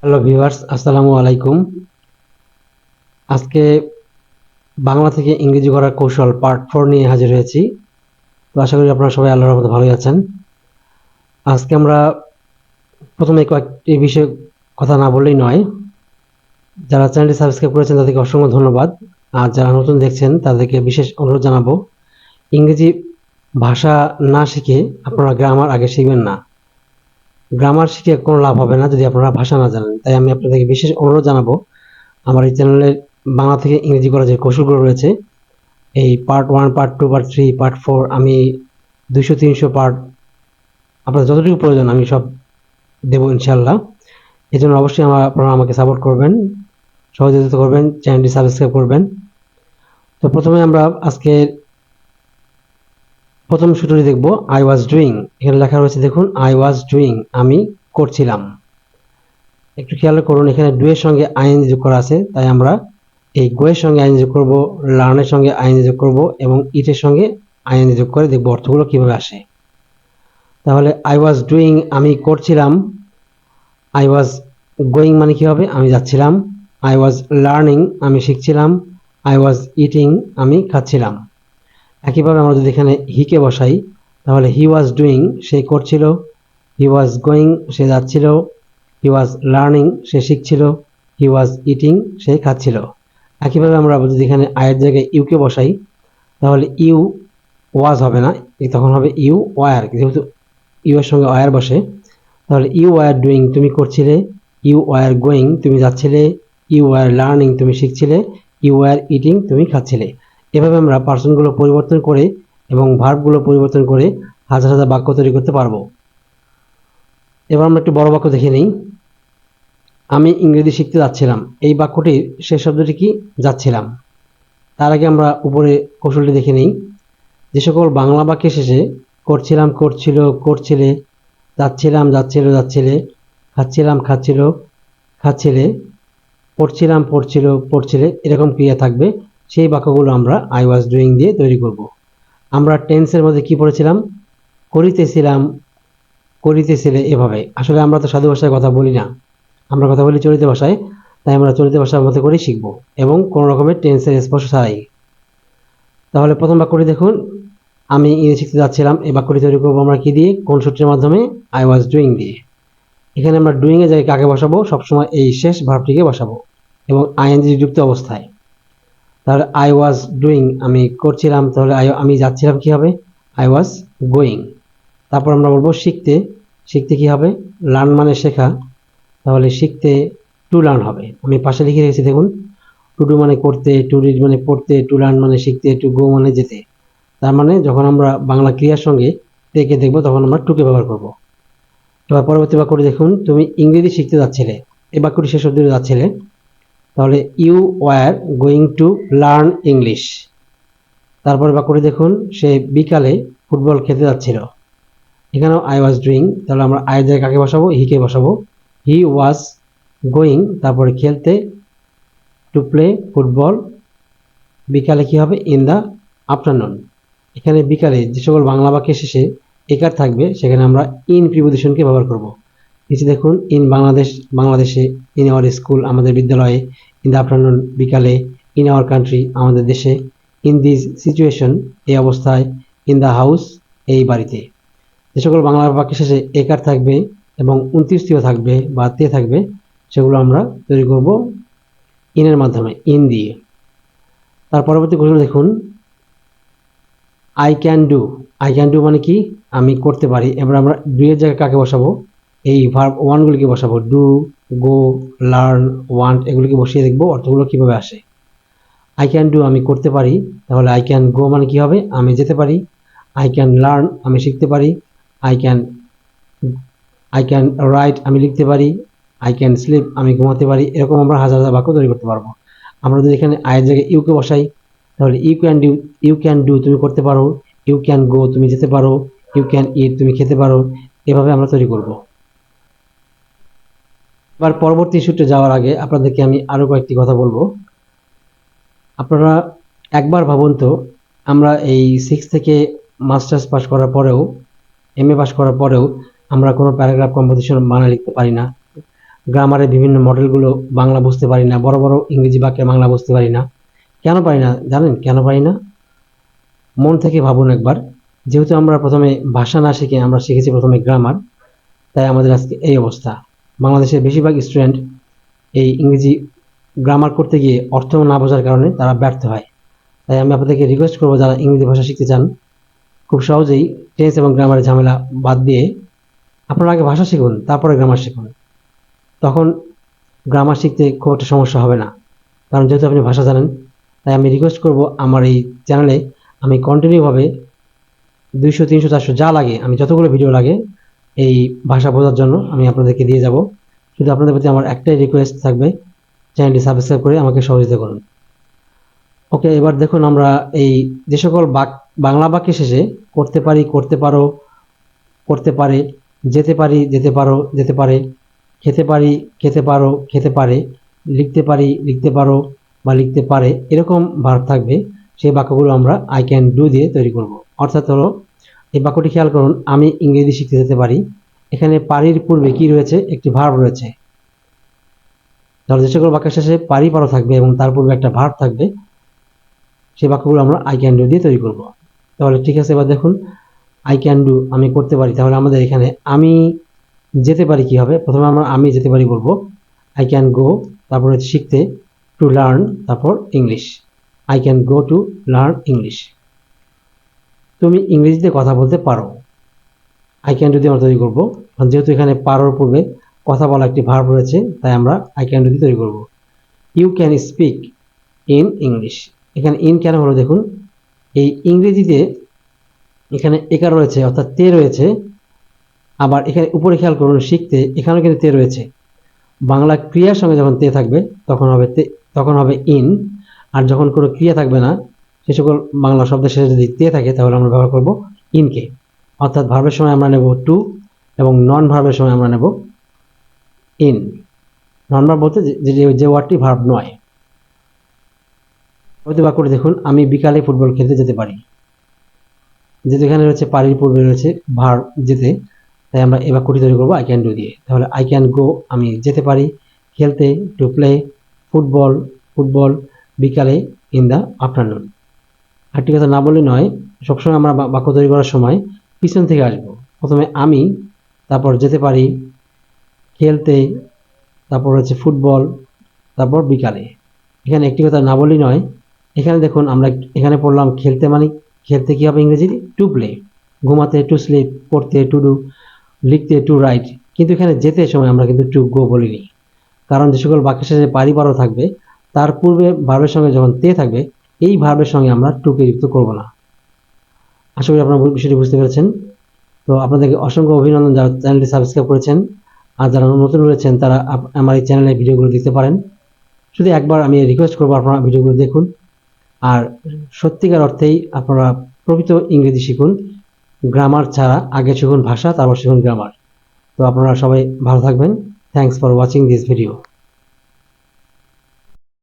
Hello viewers, আসসালামু আলাইকুম। আজকে বাংলা থেকে ইংরেজি করার কৌশল পার্ট 4 নিয়ে হাজির হয়েছি। তো আশা করি আপনারা সবাই আল্লাহর রহমতে ভালোই আছেন। আজকে আমরা প্রথমে কয়েকটি বিষয়ে কথা না বললেই নয়। যারা চ্যানেলটি সাবস্ক্রাইব করেছেন তাদেরকে অসংখ্য ধন্যবাদ। আর যারা নতুন দেখছেন তাদেরকে বিশেষ অনুরোধ জানাবো, ইংরেজি ভাষা না শিখে আপনারা গ্রামার আগে শিখবেন না। গ্রামার শিখে কোনো লাভ হবে না যদি আপনারা ভাষা না জানেন। তাই আমি আপনাদেরকে বিশেষ অনুরোধ জানাবো, আমার এই চ্যানেলে বাংলা থেকে ইংরেজি করার যে কৌশলগুলো রয়েছে, এই পার্ট 1, পার্ট 2, পার্ট 3, পার্ট 4, আমি 200-300 পার্ট আপনার যতটুকু প্রয়োজন আমি সব দেবো ইনশাল্লাহ। এই জন্য অবশ্যই আপনারা আমাকে সাপোর্ট করবেন, সহযোগিতা করবেন, চ্যানেলটি সাবস্ক্রাইব করবেন। তো প্রথমে আমরা আজকে প্রথম সূত্রটি দেখব, আই ওয়াজ ডুইং। এখানে লেখা রয়েছে, দেখুন, আই ওয়াজ ডুইং, আমি করছিলাম। একটু খেয়াল করুন, এখানে ডু এর সঙ্গে আইএনজি যোগ করা আছে, তাই আমরা এই গো এর সঙ্গে আইএনজি যোগ করব, লার্নের সঙ্গে আইএনজি যোগ করব এবং ইটের সঙ্গে আইএনজি যোগ করে দেখব অর্থগুলো কিভাবে আসে। তাহলে আই ওয়াজ ডুইং, আমি করছিলাম। আই ওয়াজ গোয়িং মানে কি হবে? আমি যাচ্ছিলাম। আই ওয়াজ লার্নিং, আমি শিখছিলাম। আই ওয়াজ ইটিং, আমি খাচ্ছিলাম। একইভাবে আমরা যদি এখানে হিকে বসাই, তাহলে হি ওয়াজ ডুইং, সে করছিল। হি ওয়াজ গোয়িং, সে যাচ্ছিল। হি ওয়াজ learning, say শিখছিল। He was eating, সে খাচ্ছিল। একইভাবে আমরা যদি এখানে আয়ের জায়গায় ইউকে বসাই, তাহলে ইউ ওয়াজ হবে না, তখন হবে ইউ ওয়ার। যেহেতু ইউ এর সঙ্গে ওয়ার বসে, তাহলে ইউ ওয়ার ডুইং, তুমি করছিলে। ইউ ওয়ার গোয়িং, তুমি যাচ্ছিলে। ইউ ওয়ার লার্নিং, তুমি শিখছিলে। ইউ ওয়ার ইটিং, তুমি খাচ্ছিলে। এভাবে আমরা পার্সনগুলো পরিবর্তন করে এবং ভার্বগুলো পরিবর্তন করে হাজার হাজার বাক্য তৈরি করতে পারবো। এবার আমরা একটু বড় বাক্য দেখে নিই। আমি ইংরেজি শিখতে যাচ্ছিলাম, এই বাক্যটির শেষ শব্দটি কি? যাচ্ছিলাম। তার আগে আমরা উপরে কৌশলটি দেখে নিই। যে সকল বাংলা বাক্যের শেষে করছিলাম, করছিল, করছিলে, যাচ্ছিলাম, যাচ্ছিল, যাচ্ছিলে, খাচ্ছিলাম, খাচ্ছিল, খাচ্ছিলে, পড়ছিলাম, পড়ছিল, পড়ছিলে, এরকম ক্রিয়া থাকবে, সেই বাক্যগুলো আমরা আই ওয়াজ ডুইং দিয়ে তৈরি করব। আমরা টেন্সের মধ্যে কি পড়েছিলাম? করিতেছিলাম, করিতেছিলে, এভাবে। আসলে আমরা তো সাধু ভাষায় কথা বলি না, আমরা কথা বলি চলিত ভাষায়। তাই আমরা চলিত ভাষার মধ্যে করেই শিখবো এবং কোনো রকমের টেন্সের স্পর্শ ছাড়াই। তাহলে প্রথম বাক্যটি দেখুন, আমি ইংরেজি শিখতে যাচ্ছিলাম, এই বাক্যটি তৈরি করবো আমরা কি দিয়ে? কোন সূত্রের মাধ্যমে? আই ওয়াজ ডুইং দিয়ে। এখানে আমরা ডুইং এর জায়গায় কাকে বসাবো? সবসময় এই শেষ ভার্বটিকে বসাবো এবং আইএনজি যুক্ত অবস্থায়। তাহলে আই ওয়াজ ডুইং, আমি করছিলাম, তাহলে আমি যাচ্ছিলাম কি হবে? I was going. তারপর আমরা বলবো শিখতে। শিখতে কি হবে? লার্ন মানে শেখা, তাহলে শিখতে টু লার্ন হবে। আমি পাশে লিখে রেখেছি, দেখুন, টু ডু মানে করতে, টু রিড মানে পড়তে, টু লার্ন মানে শিখতে, টু গো মানে যেতে। তার মানে যখন আমরা বাংলা ক্রিয়ার সঙ্গে টেকে দেখবো তখন আমরা টুকে ব্যবহার করব। এবার পরবর্তী বাক্যটি দেখুন, তুমি ইংরেজি শিখতে যাচ্ছিলে, এই বাক্যটি শেষ অবধি যাচ্ছিলে, তাহলে you were going to learn English. তারপরে বাক্যটি দেখুন, সে বিকালে ফুটবল খেলতে যাচ্ছিল, এখানেও আই ওয়াজ ডুইং, তাহলে আমরা আয়ের জায়গায় কাকে বসাবো? হিকে বসাবো। হি ওয়াজ গোয়িং, তারপরে খেলতে, টু প্লে ফুটবল, বিকালে কি হবে? In the afternoon. এখানে বিকালে যে সকল বাংলা বাক্যের শেষে একার থাকবে সেখানে আমরা ইন প্রিপোজিশনকে ব্যবহার করব। নিচে দেখুন, ইন বাংলাদেশ, বাংলাদেশে, ইন আওয়ার স্কুল, আমাদের বিদ্যালয়ে, ইন দ্য আফটারনুন, বিকালে, ইন আওয়ার কান্ট্রি, আমাদের দেশে, ইন দিস সিচুয়েশন, এই অবস্থায়, ইন দ্য হাউস, এই বাড়িতে। যে সকল বাংলা বাক্যের শেষে একার থাকবে এবং 29 থাকবে বা তে থাকবে, সেগুলো আমরা তৈরি করব ইনের মাধ্যমে, ইন দিয়ে। তার পরবর্তী কৌশল দেখুন, I can do. I can do মানে কি? আমি করতে পারি। এবার আমরা ডু এর জায়গায় কাকে বসাবো? এই ভার্ব ওয়ানগুলিকে বসাবো। ডু, গো, লার্ন, ওয়ান্ট, এগুলিকে বসিয়ে দেখবো অর্থগুলো কিভাবে আসে। আই ক্যান ডু, আমি করতে পারি, তাহলে আই ক্যান গো মানে কি হবে? আমি যেতে পারি। আই ক্যান লার্ন, আমি শিখতে পারি। I can I can write, আমি লিখতে পারি। আই ক্যান স্লিপ, আমি ঘুমাতে পারি। এরকম আমরা হাজার হাজার বাক্য তৈরি করতে পারবো। আমরা যদি এখানে আয়ের জায়গায় ইউকে বসাই, তাহলে you can do, you can do, তুমি করতে পারো। ইউ ক্যান গো, তুমি যেতে পারো। ইউ ক্যান ইট, তুমি খেতে পারো। এভাবে আমরা তৈরি করব। এবার পরবর্তী সূত্রে যাওয়ার আগে আপনাদেরকে আমি আরো কয়েকটি কথা বলবো। আপনারা একবার ভাবুন তো, আমরা এই 6 থেকে মাস্টার্স পাস করার পরেও, এমএ পাস করার পরেও আমরা কোনো প্যারাগ্রাফ কম্পোজিশন বানান লিখতে পারি না। গ্রামারের বিভিন্ন মডেলগুলো বাংলা বুঝতে পারি না, বড় বড় ইংরেজি বাক্যে বাংলা বুঝতে পারি না। কেন পারি না জানেন? কেন পারি না? মন থেকে ভাবুন একবার। যেহেতু আমরা প্রথমে ভাষা না শিখে আমরা শিখেছি প্রথমে গ্রামার, তাই আমাদের আজকে এই অবস্থা। বাংলাদেশের বেশিরভাগ স্টুডেন্ট এই ইংরেজি গ্রামার করতে গিয়ে অর্থ না বোঝার কারণে তারা ব্যর্থ হয়। তাই আমি আপনাদেরকে রিকোয়েস্ট করবো, যারা ইংরেজি ভাষা শিখতে চান খুব সহজেই টেন্স এবং গ্রামারের ঝামেলা বাদ দিয়ে আপনারা আগে ভাষা শিখুন, তারপরে গ্রামার শিখুন। তখন গ্রামার শিখতে খুব একটা সমস্যা হবে না, কারণ যেহেতু আপনি ভাষা জানেন। তাই আমি রিকোয়েস্ট করব, আমার এই চ্যানেলে আমি কন্টিনিউভাবে 200, 300, 400 যা লাগে, আমি যতগুলো ভিডিও লাগে এই ভাষা বোঝার জন্য আমি আপনাদেরকে দিয়ে যাব। শুধু আপনাদের প্রতি আমার একটাই রিকোয়েস্ট থাকবে, চ্যানেলটি সাবস্ক্রাইব করে আমাকে সহযোগিতা করুন। ওকে, এবার দেখুন আমরা এই যে সকল বাংলা বাক্যের শেষে করতে পারি, করতে পারো, করতে পারে, যেতে পারি, যেতে পারো, যেতে পারে, খেতে পারি, খেতে পারো, খেতে পারে, লিখতে পারি, লিখতে পারো বা লিখতে পারে, এরকম ভার্ব থাকবে, সেই বাক্যগুলো আমরা আই ক্যান ডু দিয়ে তৈরি করব। অর্থাৎ হলো, এই বাক্যটি খেয়াল করুন, আমি ইংরেজি শিখতে যেতে পারি। এখানে পারির পূর্বে কি রয়েছে? একটি ভার্ব রয়েছে। তাহলে যে সকল বাক্যের শেষে পারি পারো থাকবে এবং তার পূর্বে একটা ভার্ব থাকবে, সেই বাক্যগুলো আমরা আই ক্যান ডু দিয়ে তৈরি করব। তাহলে ঠিক আছে, এবার দেখুন, আই ক্যান ডু আমি করতে পারি। তাহলে আমাদের এখানে আমি যেতে পারি কি হবে? প্রথমে আমরা আমি যেতে পারি বলবো, আই ক্যান গো, তারপরে শিখতে, টু লার্ন, তারপর English. I can go to learn English. তুমি ইংরেজিতে কথা বলতে পারো, আই ক্যান ডু দিয়ে আমরা তৈরি করবো। যেহেতু এখানে পারোর পূর্বে কথা বলা একটি ভার্ব রয়েছে, তাই আমরা আই ক্যান ডু দিয়ে তৈরি করব। You can speak in English. এখানে ইন কেন হলো দেখুন, এই ইংরেজিতে এখানে একার রয়েছে, অর্থাৎ তে রয়েছে। আবার এখানে উপরে খেয়াল করুন, শিখতে, এখানেও কিন্তু তে রয়েছে। বাংলা ক্রিয়ার সঙ্গে যখন তে থাকবে তখন হবে ইন। আর যখন কোনো ক্রিয়া থাকবে না, সে সকল বাংলা শব্দের শেষে যদি তে থাকে, তাহলে আমরা ব্যবহার করব ইনকে। অর্থাৎ ভার্বের সময় আমরা নেব টু এবং নন ভার্বের সময় আমরা নেব ইন। নন ভার্ব বলতে যে ওয়ার্ডটি ভার্ব নয়। বাক্যটি দেখুন, আমি বিকালে ফুটবল খেলতে যেতে পারি। যেহেতু এখানে রয়েছে পারির পূর্বে রয়েছে ভার্ব যেতে, তাই আমরা এই বাক্যটি তৈরি করবো আই ক্যান ডু দিয়ে। তাহলে আই ক্যান গো আমি যেতে পারি, খেলতে টু প্লে, ফুটবল ফুটবল, বিকালে ইন দ্য আফটারনুন। আরেকটি কথা না বললে নয়, সবসময় আমরা বাক্য তৈরি করার সময় পিছন থেকে আসবো। প্রথমে আমি, তারপর যেতে পারি, খেলতে, তারপর হচ্ছে ফুটবল, তারপর বিকালে। এখানে একটি কথা না বললেই নয়, এখানে দেখুন আমরা এখানে পড়লাম খেলতে, মানে খেলতে কি হবে ইংরেজি? To play. ঘুমাতে টু স্লিপ, পড়তে টু ডু, লিখতে টু রাইট। কিন্তু এখানে যেতে সময় আমরা কিন্তু টু গো বলিনি, কারণ যে সকল বাক্যের শেষে পারি পারো থাকবে, তার পূর্বে ভার্বের সঙ্গে যখন তে থাকবে, এই ভার্বের সঙ্গে আমরা টুকে যুক্ত করব না। আশা করি আপনারা বিষয়টি বুঝতে পেরেছেন। তো আপনাদেরকে অসংখ্য অভিনন্দন যারা চ্যানেলটি সাবস্ক্রাইব করেছেন, আর যারা নতুন রয়েছেন তারা আমার এই চ্যানেলের ভিডিওগুলো দেখতে পারেন। শুধু একবার আমি রিকোয়েস্ট করবো, আপনারা ভিডিওগুলো দেখুন আর সত্যিকার অর্থেই আপনারা প্রকৃত ইংরেজি শিখুন। গ্রামার ছাড়া আগে শিখুন ভাষা, তারপর শিখুন গ্রামার। তো আপনারা সবাই ভালো থাকবেন। Thanks for watching this video.